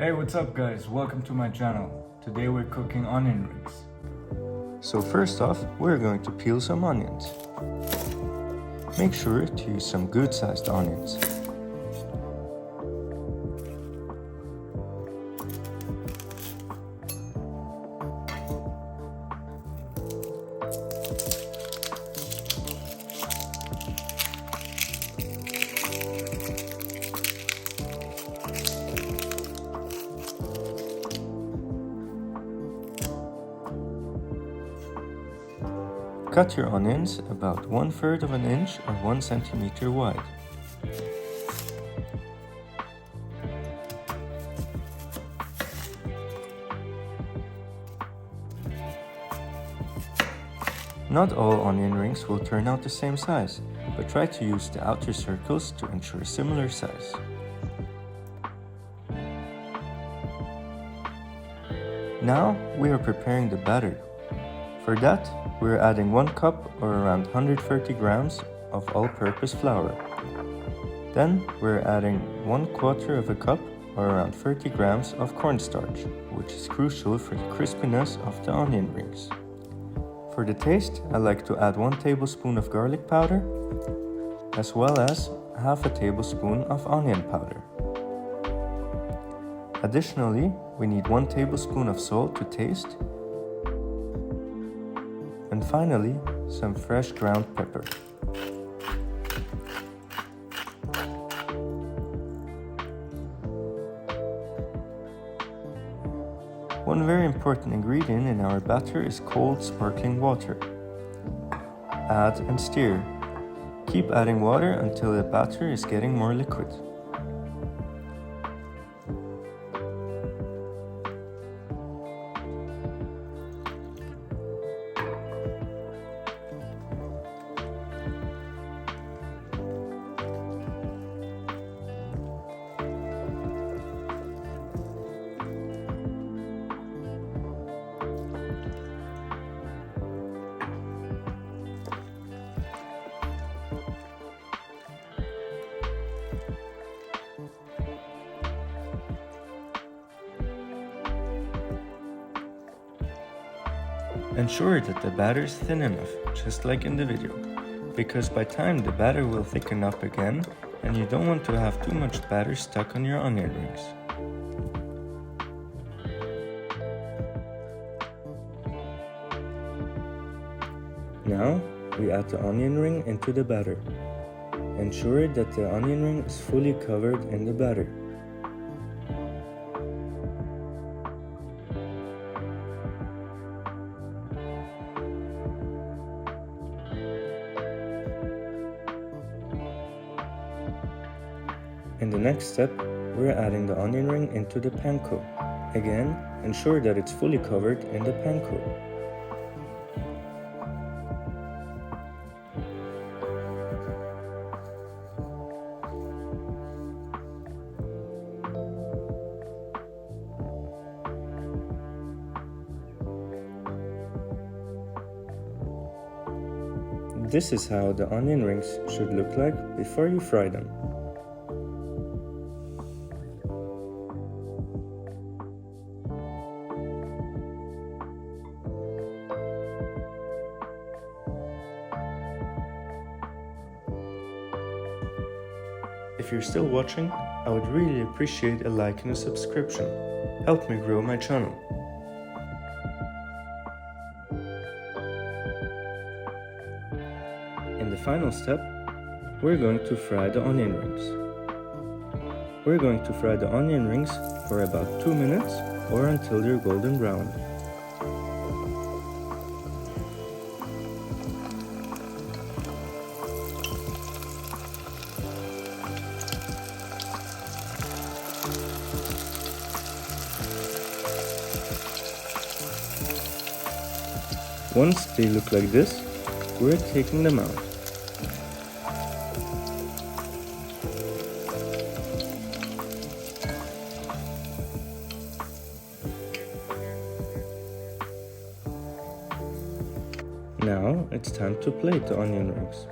Hey, what's up guys? Welcome to my channel. Today we're cooking onion rings. So first off, we're going to peel some onions. Make sure to use some good sized onions. Cut your onions about 1/3 of an inch or 1 centimeter wide. Not all onion rings will turn out the same size, but try to use the outer circles to ensure similar size. Now we are preparing the batter. For that, we are adding 1 cup or around 130 grams of all-purpose flour. Then we are adding 1/4 of a cup or around 30 grams of cornstarch, which is crucial for the crispiness of the onion rings. For the taste, I like to add 1 tablespoon of garlic powder, as well as half a tablespoon of onion powder. Additionally, we need 1 tablespoon of salt to taste, and finally, some fresh ground pepper. One very important ingredient in our batter is cold sparkling water. Add and stir. Keep adding water until the batter is getting more liquid. Ensure that the batter is thin enough, just like in the video, because by time the batter will thicken up again and you don't want to have too much batter stuck on your onion rings. Now we add the onion ring into the batter. Ensure that the onion ring is fully covered in the batter. In the next step, we're adding the onion ring into the panko. Again, ensure that it's fully covered in the panko. This is how the onion rings should look like before you fry them. If you're still watching, I would really appreciate a like and a subscription. Help me grow my channel. In the final step, we're going to fry the onion rings. We're going to fry the onion rings for about 2 minutes or until they're golden brown. Once they look like this, we're taking them out. Now it's time to plate the onion rings.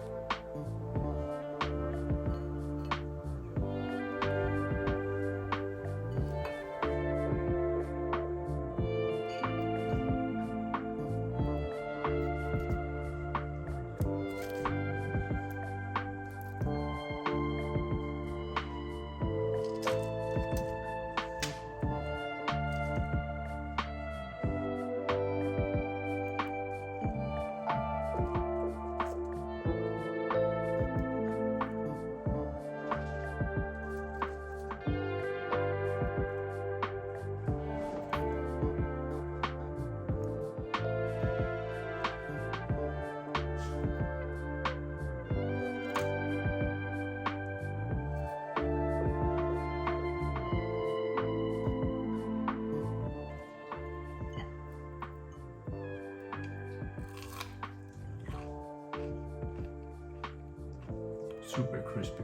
super crispy.